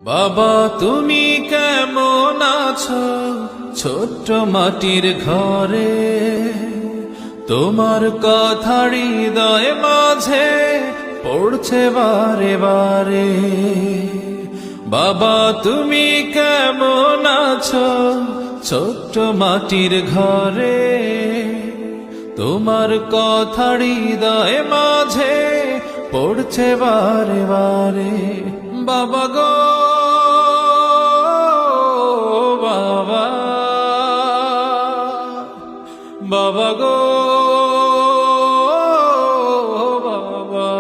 বাবা তুমি কেমন আছো ছোট্ট মাটির ঘরে, তোমার কথা হৃদয় মাঝে পড়ছে বারে বারে। বাবা তুমি কেমন আছো ছোট্ট মাটির ঘরে, তোমার কথা হৃদয় মাঝে পড়ছে বারে বারে। বাবা গো বাবা, বাবা গো বাবা,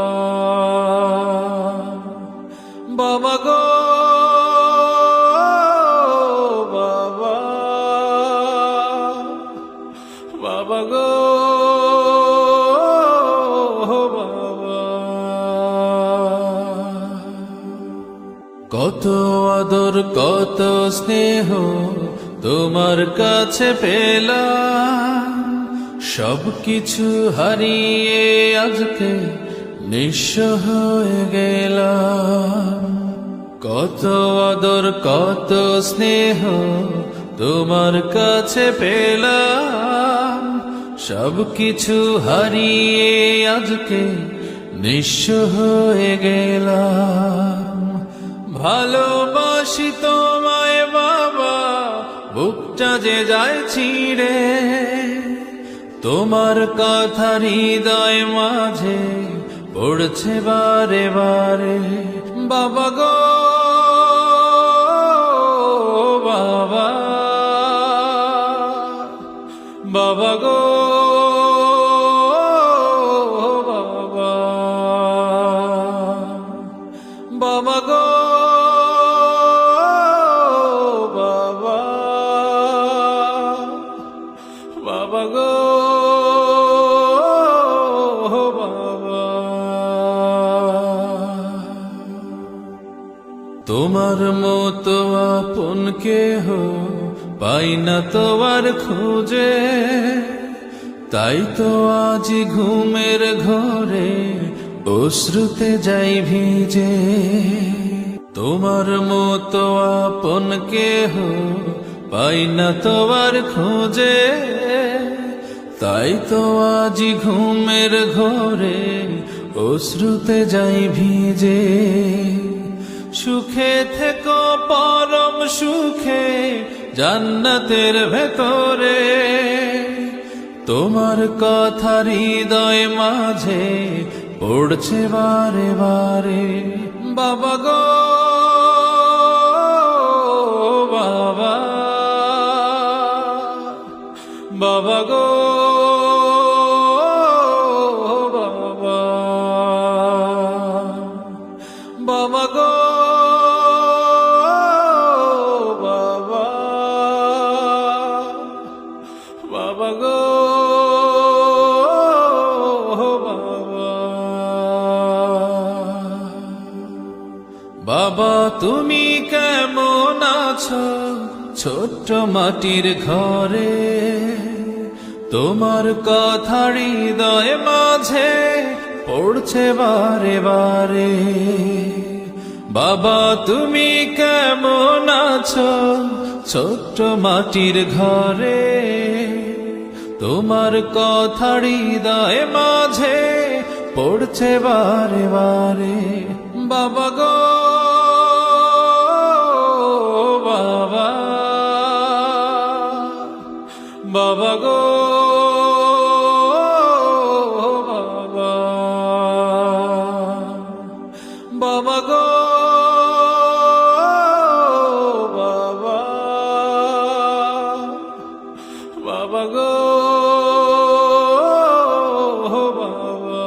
বাবা গো বাবা, বাবা গো কত আদর কত স্নেহ তোমার কাছে পেলাম, সবকিছু হারিয়ে আজকে নিঃস্ব হয়ে গেলাম। কত আদর কত স্নেহ তোমার কাছে পেলাম, সবকিছু হারিয়ে আজকে নিঃস্ব হয়ে গেলাম। ভালোবাসি তোমায় বাবা, বুকটা যে যায় ছিঁড়ে, তোমার কথা হৃদয় মাঝে পড়ছে বারে বারে। বাবা গো বাবা, বাবা গো বাবা, বাবা গো বাবা, বাবা গো বাবা। তোমার মতো আপন কেহ পাই না তোমার খোঁজে, তাই তো আজ ঘুমের ঘরে অশ্রুতে যাই ভিজে। তোমার মতো আপন কেহ পাই না তোমার খোঁজে, তাই তো আজ ঘুমের ঘরে অশ্রুতে যাই ভিজে। সুখে থেকো পরম সুখে জান্নাতের ভেতরে, তোমার কথা হৃদয় মাঝে পড়ছে বারে বারে। বাবা গো বাবা, বাবা গো বাবা, বাবা গো বাবা, বাবা গো বাবা তুমি কেমন আছো ছোট্ট মাটির ঘরে, তোমার কথা হৃদয় মাঝে পড়ছে বারে বারে। বাবা তুমি কেমন আছো ছোট্ট মাটির ঘরে, তোমার কথা হৃদয় মাঝে পড়ছে বারে বারে। বাবা গো বাবা, বাবা গো বাবা, বাবা গো বাবা, বাবা গো বাবা।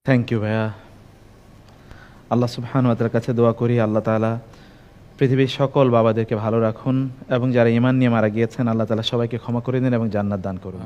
থ্যাংক ইউ ভাইয়া। আল্লাহ সুবহানাহু ওয়া তাআলার কাছে দোয়া করি আল্লাহ তাআলা পৃথিবীর সকল বাবাদেরকে ভালো রাখুন এবং যারা ঈমান নিয়ে মারা গিয়েছেন আল্লাহ তাআলা সবাইকে ক্ষমা করে দিন এবং জান্নাত দান করুন।